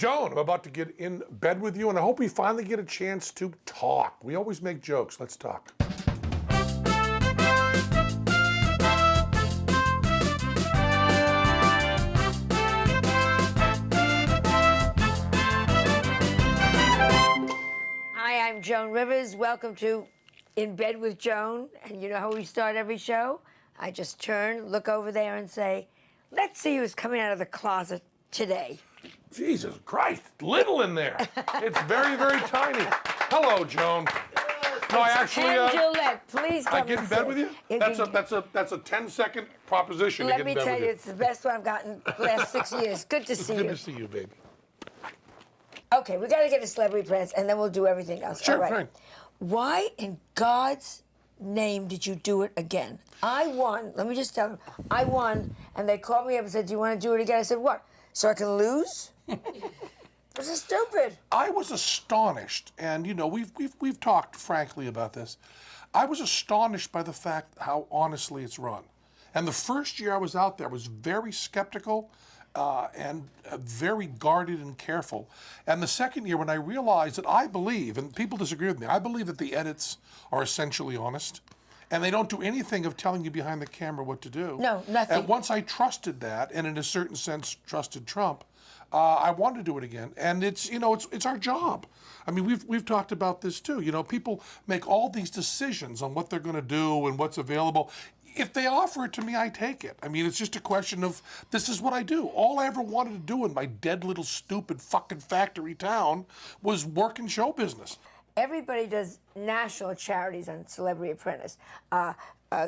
Joan, I'm about to get in bed with you, and I hope we finally get a chance to talk. We always make jokes. Let's talk. Hi, I'm Joan Rivers. Welcome to In Bed with Joan. And you know how we start every show? I just turn, look over there, and say, let's see who's coming out of the closet today. Jesus Christ, little in there. It's very, very tiny. Hello, Joan. No, I actually. Penn, Jillette, please come I get in and bed sit. with you. That's a 10-second proposition. Let to get me in bed tell with you, it's the best one I've gotten the last 6 years. Good to see you. Good to see you, baby. Okay, we got to get a celebrity press, and then we'll do everything else. Sure, All right. fine. Why in God's name did you do it again? I won. Let me just tell them. I won, and they called me up and said, do you want to do it again? I said, what? So I can lose? This is stupid. I was astonished, and you know, we've talked frankly about this. I was astonished by the fact how honestly it's run. And the first year I was out there, I was very skeptical and very guarded and careful. And the second year, when I realized that I believe, and people disagree with me, I believe that the edits are essentially honest. And they don't do anything of telling you behind the camera what to do. No, nothing. And once I trusted that, and in a certain sense trusted Trump, I wanted to do it again. And it's, you know, it's our job. I mean, we've talked about this too. You know, people make all these decisions on what they're going to do and what's available. If they offer it to me, I take it. I mean, it's just a question of, this is what I do. All I ever wanted to do in my dead little stupid fucking factory town was work in show business. Everybody does national charities on Celebrity Apprentice.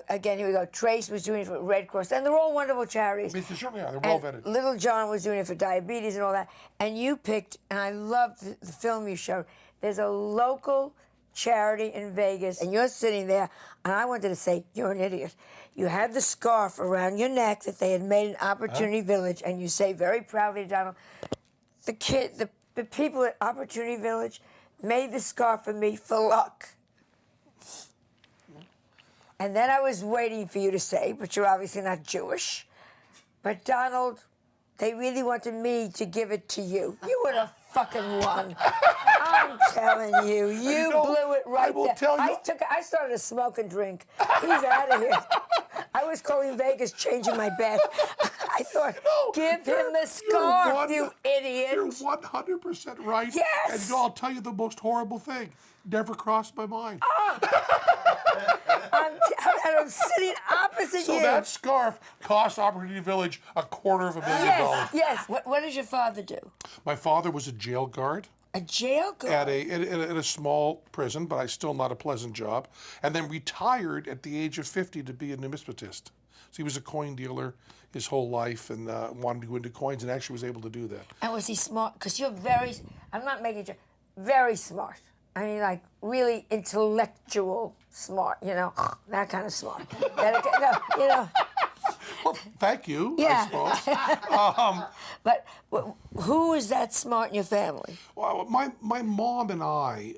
Again, here we go. Trace was doing it for Red Cross, and they're all wonderful charities. I mean, they certainly are. They're well vetted. Little John was doing it for diabetes and all that. And you picked, and I love the film you showed. There's a local charity in Vegas, and you're sitting there, and I wanted to say, you're an idiot. You had the scarf around your neck that they had made in Opportunity Village, and you say very proudly, Donald, the people at Opportunity Village made the scarf for me for luck. And then I was waiting for you to say, but you're obviously not Jewish. But Donald, they really wanted me to give it to you. You would have fucking won. I'm telling you, you blew it right I will there. tell you. I started to smoke and drink. He's out of here. I was calling Vegas, changing my bet. I thought, give him the scarf, you idiot. You're 100% right. Yes. And you know, I'll tell you the most horrible thing. Never crossed my mind. I'm sitting opposite you. So that scarf cost Opportunity Village $250,000. Yes. What does your father do? My father was a jail guard. A jail guard? At a small prison, but still not a pleasant job. And then retired at the age of 50 to be a numismatist. So he was a coin dealer his whole life and wanted to go into coins and actually was able to do that. And was he smart? Because you're I'm not making a joke, very smart. I mean, like, really intellectual smart, you know, that kind of smart. No, you know. Well, thank you, Yeah. I suppose. But who is that smart in your family? Well, my mom and I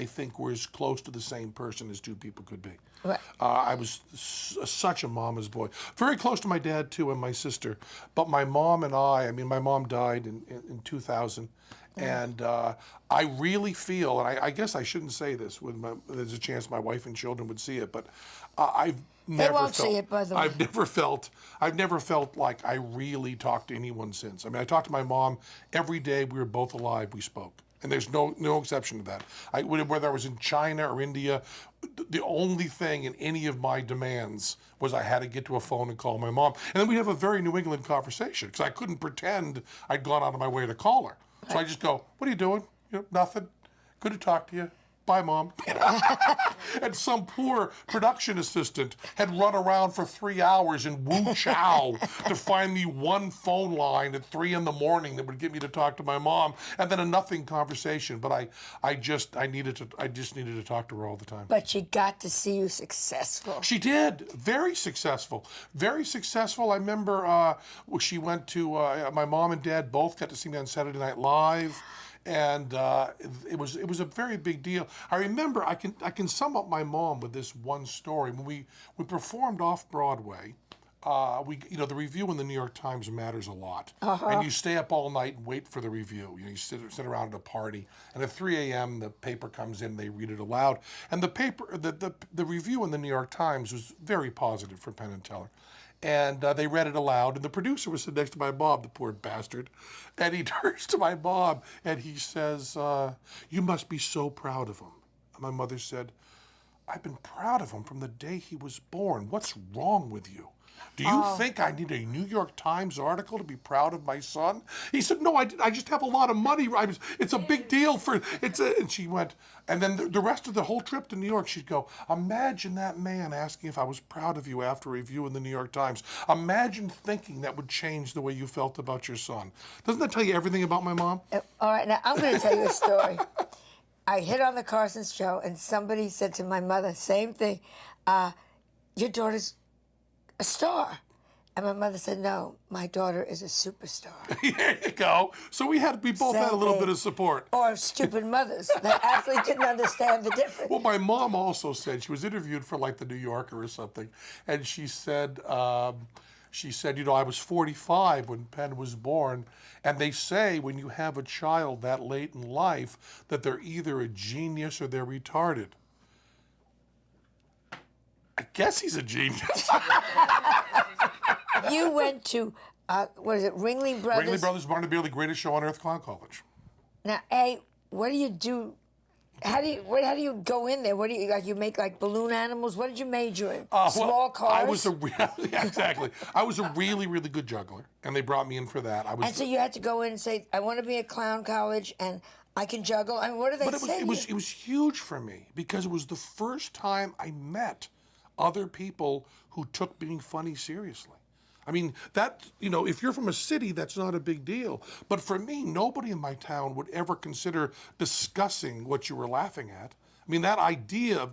think we're as close to the same person as two people could be. Right. I was such a mama's boy. Very close to my dad, too, and my sister. But my mom and I mean, my mom died in 2000. And I really feel, and I guess I shouldn't say this, there's a chance my wife and children would see it, but I've never They won't felt, see it, by the way. I've never felt like I really talked to anyone since. I mean, I talked to my mom every day we were both alive, we spoke. And there's no exception to that. Whether I was in China or India, the only thing in any of my demands was I had to get to a phone and call my mom. And then we'd have a very New England conversation, because I couldn't pretend I'd gone out of my way to call her. So I just go, what are you doing? You know, nothing. Good to talk to you. Bye, Mom. And some poor production assistant had run around for 3 hours in Wu Chow to find me one phone line at 3 a.m. that would get me to talk to my mom, and then a nothing conversation. But I just needed to talk to her all the time. But she got to see you successful. She did. Very successful. Very successful. I remember she went to, my mom and dad both got to see me on Saturday Night Live. And it was a very big deal. I remember, I can sum up my mom with this one story. When we performed off Broadway, the review in the New York Times matters a lot. And you stay up all night and wait for the review. You sit around at a party, and at 3 a.m. the paper comes in, they read it aloud. And the review in the New York Times was very positive for Penn and Teller. And they read it aloud, and the producer was sitting next to my mom, the poor bastard. And he turns to my mom, and he says, "You must be so proud of him." And my mother said, "I've been proud of him from the day he was born. What's wrong with you? Do you think I need a New York Times article to be proud of my son?" He said, "No, I just have a lot of money. It's a big deal for, and she went, and then the rest of the whole trip to New York, she'd go, "Imagine that man asking if I was proud of you after a review in the New York Times. Imagine thinking that would change the way you felt about your son." Doesn't that tell you everything about my mom? All right, now I'm going to tell you a story. I hit on the Carson show, and somebody said to my mother, same thing, "Your daughter's a star." And my mother said, "No, my daughter is a superstar." There you go. So we both had a little bit of support. Or stupid mothers that actually didn't understand the difference. Well, my mom also said, she was interviewed for like the New Yorker or something, and she said, I was 45 when Penn was born, and they say when you have a child that late in life that they're either a genius or they're retarded. I guess he's a genius. You went to, what is it, Ringling Brothers? Ringling Brothers, Barnaby, the greatest show on earth, Clown College. Now, what do you do? How do you go in there? What do you make like balloon animals? What did you major in? Small cars? Exactly. I was a really, really good juggler, and they brought me in for that. And so you had to go in and say, "I want to be at Clown College, and I can juggle." I mean, what do they say? It was huge for me because it was the first time I met other people who took being funny seriously. I mean, if you're from a city, that's not a big deal. But for me, nobody in my town would ever consider discussing what you were laughing at. I mean, that idea of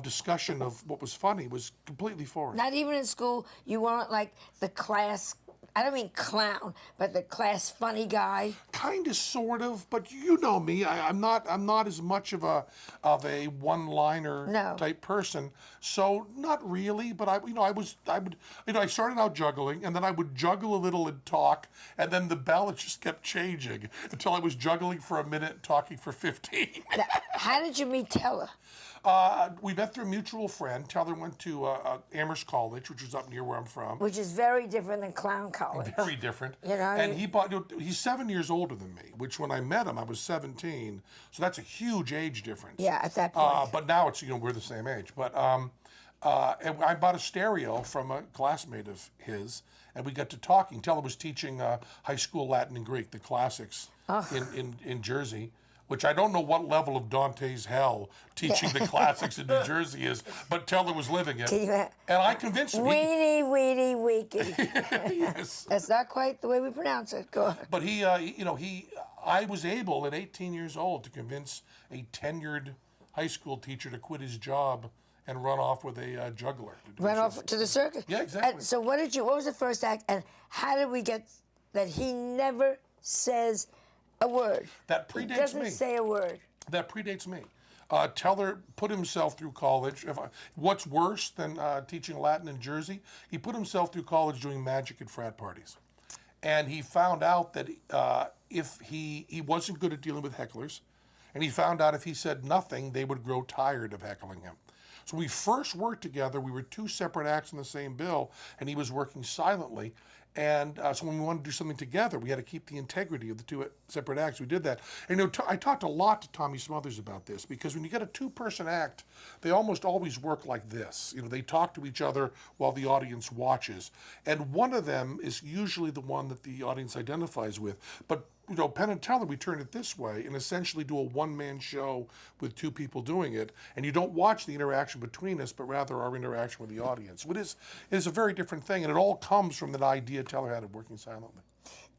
discussion of what was funny was completely foreign. Not even in school, you weren't like the class, I don't mean clown, but the class funny guy. Kind of, sort of, but you know me. I'm not as much of a one-liner type person. So not really. But I started out juggling, and then I would juggle a little and talk, and then the balance just kept changing until I was juggling for a minute, and talking for 15. Now, how did you meet Teller? We met through a mutual friend. Teller went to Amherst College, which is up near where I'm from. Which is very different than Clown College. Very different. And he's 7 years older than me, which when I met him, I was 17. So that's a huge age difference. Yeah, at that point. But now it's, we're the same age. But and I bought a stereo from a classmate of his, and we got to talking. Teller was teaching high school Latin and Greek, the classics, in Jersey. Which I don't know what level of Dante's hell teaching the classics in New Jersey is, but Teller was living it. And I convinced him. Weenie, weenie, weeky. Yes. That's not quite the way we pronounce it. Go ahead. But I was able at 18 years old to convince a tenured high school teacher to quit his job and run off with a juggler. Run off to the circus? Yeah, exactly. And so what was the first act, and how did we get that he never says a word? That predates me. He doesn't say a word. That predates me. Teller put himself through college. What's worse than teaching Latin in Jersey? He put himself through college doing magic at frat parties. And he found out that if he wasn't good at dealing with hecklers, and he found out if he said nothing, they would grow tired of heckling him. So we first worked together. We were two separate acts in the same bill, and he was working silently. And so when we wanted to do something together, we had to keep the integrity of the two separate acts. We did that. And I talked a lot to Tommy Smothers about this, because when you get a two-person act, they almost always work like this. They talk to each other while the audience watches. And one of them is usually the one that the audience identifies with. But Penn and Teller, we turn it this way and essentially do a one-man show with two people doing it, and you don't watch the interaction between us, but rather our interaction with the audience. It is a very different thing, and it all comes from that idea Teller had of working silently.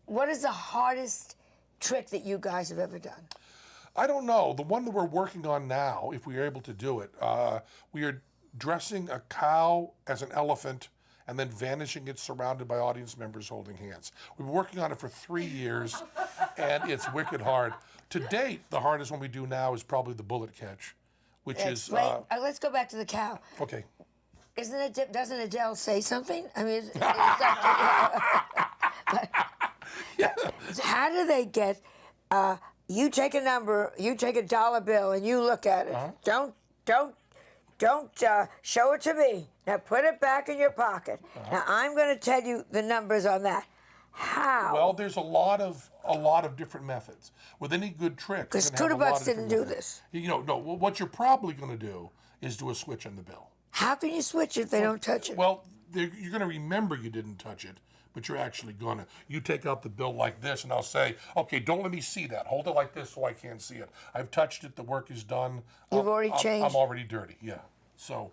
What is the hardest trick that you guys have ever done? I don't know. The one that we're working on now, if we are able to do it, we are dressing a cow as an elephant and then vanishing it surrounded by audience members holding hands. We've been working on it for 3 years, and it's wicked hard. To date, the hardest one we do now is probably the bullet catch, which is... let's go back to the cow. Okay. Doesn't Adele say something? I mean, it's up to, how do they get? You take a number, you take a dollar bill, and you look at it. Don't show it to me. Now put it back in your pocket. Now I'm going to tell you the numbers on that. How? Well, there's a lot of different methods. With any good trick, because Tudabuts didn't do this. No. What you're probably going to do is do a switch on the bill. How can you switch if they don't touch it? Well, you're going to remember you didn't touch it, but you're actually going to. You take out the bill like this, and I'll say, okay, don't let me see that. Hold it like this so I can't see it. I've touched it. The work is done. You've already changed. I'm already dirty. Yeah. So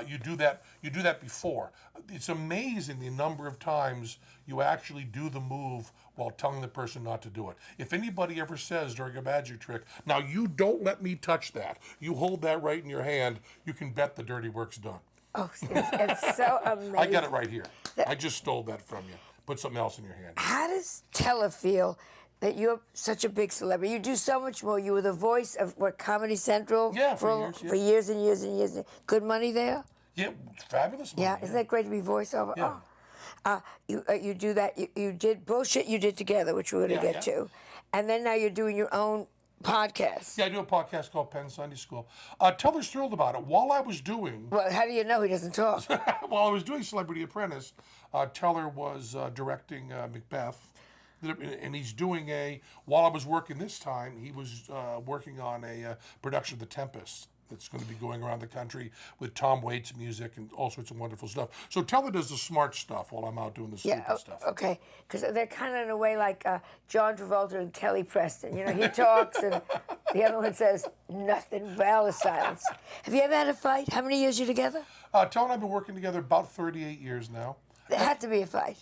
you do that. You do that before. It's amazing the number of times you actually do the move while telling the person not to do it. If anybody ever says during a magic trick, now you don't let me touch that. You hold that right in your hand. You can bet the dirty work's done. Oh, it's so amazing. I got it right here. I just stole that from you. Put something else in your hand. How does Teller feel that you're such a big celebrity? You do so much more. You were the voice of Comedy Central for years and years and years. Good money there? Yeah, fabulous money. Yeah, isn't that great to be voiceover? Yeah. Oh. You do that. You did Bullshit you did together, which we're going to get to. And then now you're doing your own podcast. Yeah, I do a podcast called Penn Sunday School. Teller's thrilled about it. While I was doing... Well, how do you know he doesn't talk? While I was doing Celebrity Apprentice, Teller was directing Macbeth. And he's doing while I was working this time, he was working on a production of The Tempest that's going to be going around the country with Tom Waits music and all sorts of wonderful stuff. So Teller does the smart stuff while I'm out doing the stupid stuff. Okay, because they're kind of in a way like John Travolta and Kelly Preston. You know, he talks and the other one says nothing, well, is silence. Have you ever had a fight? How many years are you together? Teller and I have been working together about 38 years now. There had to be a fight.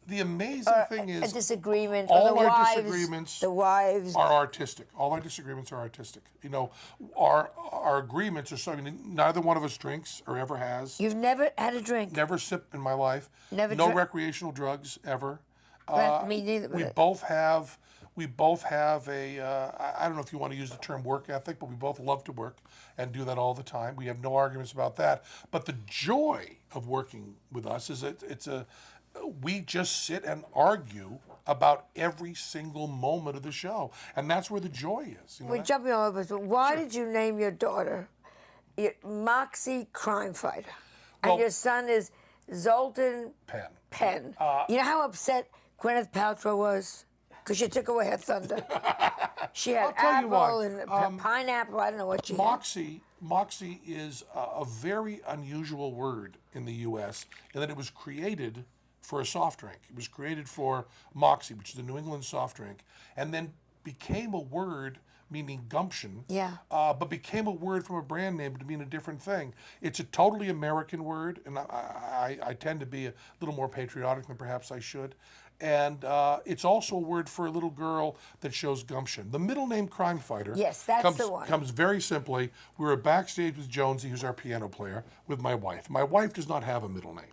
The amazing thing is... a disagreement. All or the our wives, disagreements the wives are artistic. All our disagreements are artistic. You know, our agreements are something neither one of us drinks or ever has. You've never had a drink? Never sipped in my life. No recreational drugs ever. Me neither. We both have a, I don't know if you want to use the term work ethic, but we both love to work and do that all the time. We have no arguments about that. But the joy of working with us is we just sit and argue about every single moment of the show. And that's where the joy is. You know We're jumping all over, but why did you name your daughter Moxie Crime Fighter? And your son is Zoltan Penn. You know how upset Gwyneth Paltrow was? Because you took away her thunder. She had apple and pineapple. I don't know what she had. Moxie is a very unusual word in the U.S. in that it was created for a soft drink. It was created for Moxie, which is a New England soft drink, and then became a word meaning gumption, but became a word from a brand name to mean a different thing. It's a totally American word, and I tend to be a little more patriotic than perhaps I should. And it's also a word for a little girl that shows gumption. The middle name Crime Fighter comes very simply. We were backstage with Jonesy, who's our piano player, with my wife. My wife does not have a middle name.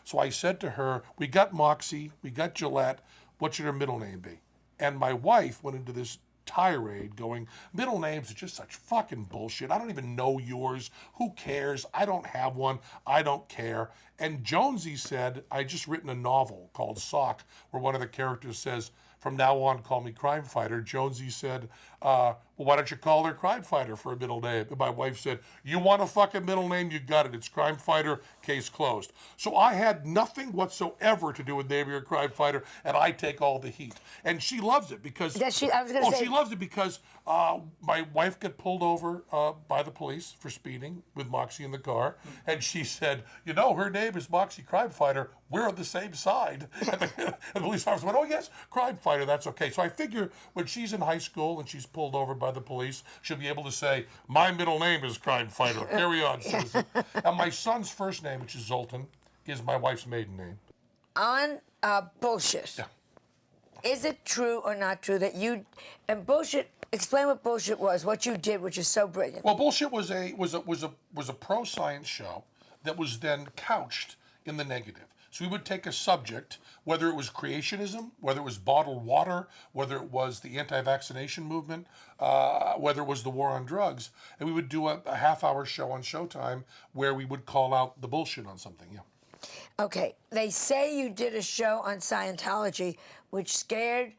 So I said to her, we got Moxie, we got Jillette, what should her middle name be? And my wife went into this tirade going, middle names are just such fucking bullshit. I don't even know yours. Who cares? I don't have one. I don't care. And Jonesy said, I just written a novel called Sock, where one of the characters says, from now on, call me Crime Fighter. Jonesy said, well, why don't you call her Crime Fighter for a middle name? And my wife said, you want a fucking middle name? You got it. It's Crime Fighter, case closed. So I had nothing whatsoever to do with naming her Crime Fighter, and I take all the heat. And she loves it because... she loves it because my wife got pulled over by the police for speeding with Moxie in the car, and she said, you know, her name is Moxie Crime Fighter. We're on the same side. And the police officer went, oh, yes, Crime Fighter, that's okay. So I figure when she's in high school and she's pulled over by the police, she'll be able to say, my middle name is Crime Fighter. Carry on, citizen. And my son's first name, which is Zoltan, is my wife's maiden name. On Bullshit. Yeah. Is it true or not true that you... And Bullshit... Explain what Bullshit was, what you did, which is so brilliant. Well, Bullshit was a pro-science show that was then couched in the negative. So we would take a subject, whether it was creationism, whether it was bottled water, whether it was the anti-vaccination movement, whether it was the war on drugs, and we would do a half-hour show on Showtime where we would call out the bullshit on something. Yeah. Okay, they say you did a show on Scientology, which scared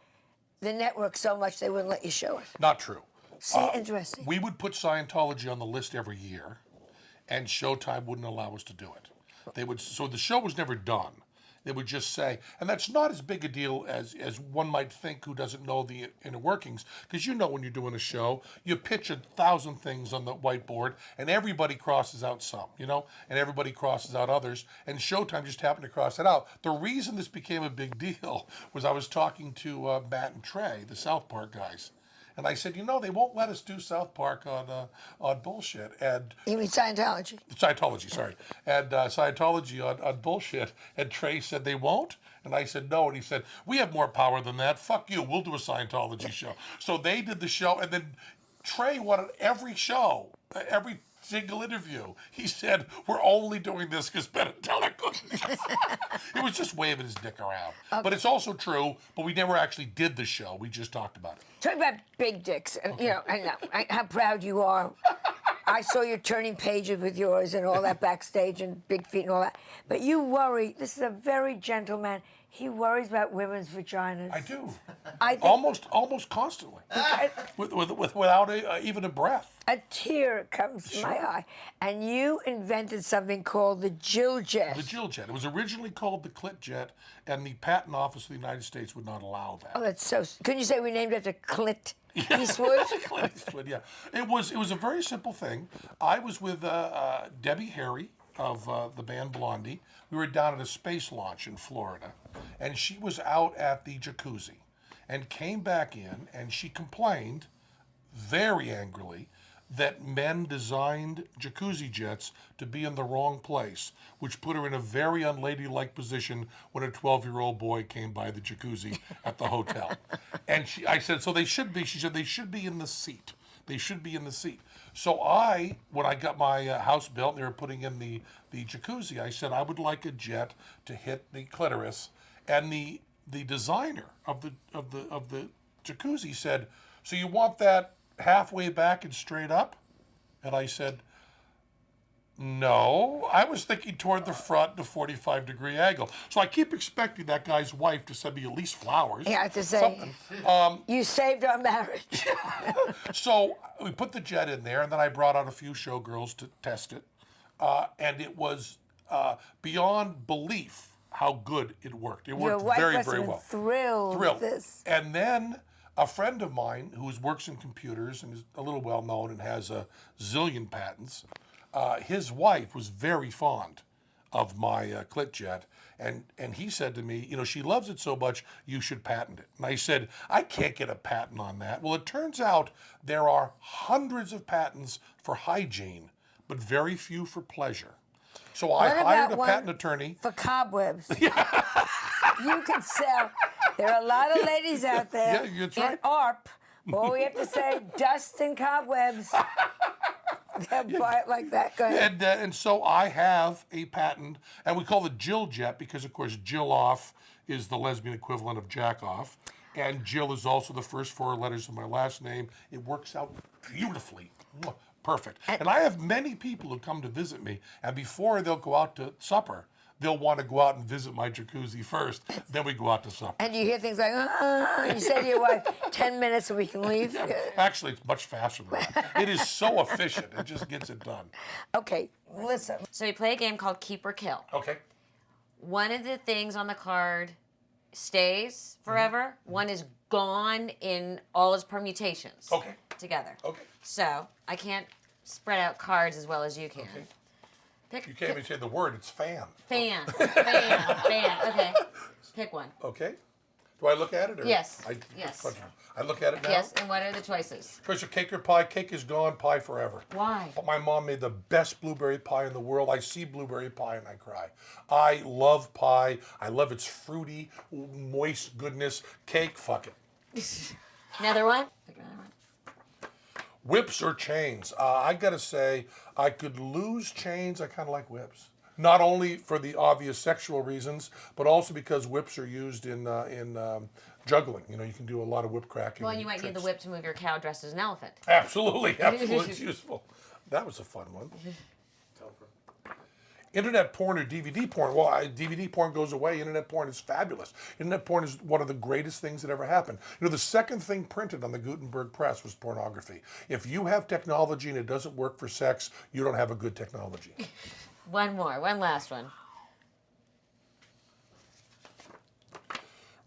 the network so much they wouldn't let you show it. Not true. See, interesting. We would put Scientology on the list every year, and Showtime wouldn't allow us to do it. They would, so the show was never done. They would just say, and that's not as big a deal as one might think who doesn't know the inner workings, because when you're doing a show, you pitch 1,000 things on the whiteboard, and everybody crosses out some, and everybody crosses out others, and Showtime just happened to cross it out. The reason this became a big deal was I was talking to Matt and Trey, the South Park guys, and I said, they won't let us do South Park on bullshit. And You mean Scientology? Scientology, sorry. And Scientology on bullshit. And Trey said, they won't? And I said, no. And he said, we have more power than that. Fuck you. We'll do a Scientology show. So they did the show. And then Trey wanted every show, every single interview. He said, we're only doing this because Ben and Teller couldn't. He was just waving his dick around. Okay. But it's also true, but we never actually did the show. We just talked about it. Talk about big dicks, and I know how proud you are. I saw your turning pages with yours and all that backstage and big feet and all that. But you worry. This is a very gentle man. He worries about women's vaginas. I do. I think almost constantly, without even a breath. A tear comes to my eye. And you invented something called the Jillette. The Jillette. It was originally called the Clit Jet, and the Patent Office of the United States would not allow that. Oh, that's so. Couldn't you say we named it after Clint Eastwood? Clint Eastwood, yeah. It was a very simple thing. I was with Debbie Harry of the band Blondie. We were down at a space launch in Florida, and she was out at the jacuzzi and came back in, and she complained very angrily that men designed jacuzzi jets to be in the wrong place, which put her in a very unladylike position when a 12-year-old boy came by the jacuzzi at the hotel. And I said, so they should be, she said, they should be in the seat. They should be in the seat. So when I got my house built and they were putting in the jacuzzi, I said, I would like a jet to hit the clitoris. And the designer of the jacuzzi said, so you want that halfway back and straight up? And I said, no, I was thinking toward the front, the 45-degree angle. So I keep expecting that guy's wife to send me at least flowers. Yeah, I have to say, you saved our marriage. So we put the jet in there, and then I brought out a few showgirls to test it. And it was beyond belief how good it worked. It worked very, very well. Thrilled with this. And then a friend of mine who works in computers and is a little well-known and has a zillion patents, his wife was very fond of my clit jet, and he said to me, she loves it so much, you should patent it. And I said, I can't get a patent on that. Well, it turns out there are hundreds of patents for hygiene, but very few for pleasure. So I hired a patent attorney. For cobwebs. You can sell. There are a lot of ladies out there in ARP. All we have to say, dust and cobwebs. They'll buy it like that. Go ahead. And so I have a patent, and we call it Jill Jet because, of course, Jill off is the lesbian equivalent of jack off. And Jill is also the first 4 letters of my last name. It works out beautifully. Perfect. And I have many people who come to visit me, and before they'll go out to supper, they'll want to go out and visit my jacuzzi first. Then we go out to supper. And you hear things like, you say to your wife, 10 minutes so we can leave? Yeah, actually, it's much faster than that. It is so efficient. It just gets it done. Okay, listen. So we play a game called Keep or Kill. Okay. One of the things on the card stays forever. Mm-hmm. One is gone in all its permutations. Okay. Together. Okay. So I can't spread out cards as well as you can. Okay. You can't even say the word. It's fan. Fan. Okay. Pick one. Okay. Do I look at it? Or yes. Yes. I look at it now? Yes, and what are the choices? First, cake or pie. Cake is gone, pie forever. Why? But my mom made the best blueberry pie in the world. I see blueberry pie and I cry. I love pie. I love its fruity, moist goodness. Cake, fuck it. Another one? Pick another one. Whips or chains? I gotta say, I could lose chains. I kind of like whips. Not only for the obvious sexual reasons, but also because whips are used in juggling. You know, you can do a lot of whip cracking. Well, and you might need the whip to move your cow dressed as an elephant. Absolutely, absolutely, it's useful. That was a fun one. Internet porn or DVD porn? Well, DVD porn goes away. Internet porn is fabulous. Internet porn is one of the greatest things that ever happened. You know, the second thing printed on the Gutenberg press was pornography. If you have technology and it doesn't work for sex, you don't have a good technology. One last one.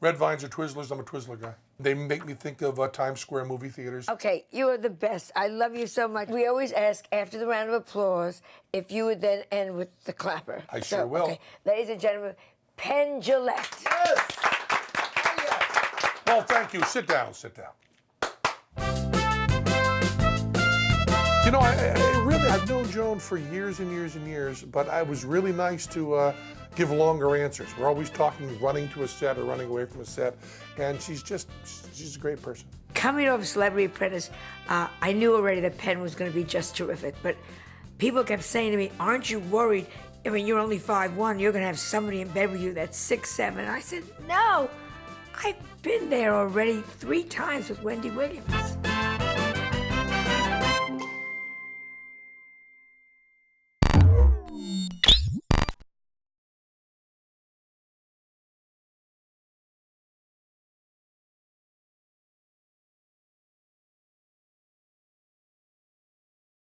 Red vines or Twizzlers? I'm a Twizzler guy. They make me think of Times Square movie theaters. Okay, you are the best. I love you so much. We always ask after the round of applause if you would then end with the clapper. I sure will. Okay. Ladies and gentlemen, Penn Jillette. Yes! Yes! Well, thank you. Sit down, sit down. You know, I've known Joan for years and years and years, but I was really nice to give longer answers. We're always talking running to a set or running away from a set, and she's a great person. Coming off Celebrity Apprentice, I knew already that Penn was going to be just terrific, but people kept saying to me, aren't you worried? I mean, you're only 5'1", you're going to have somebody in bed with you that's 6'7". I said, no, I've been there already 3 times with Wendy Williams.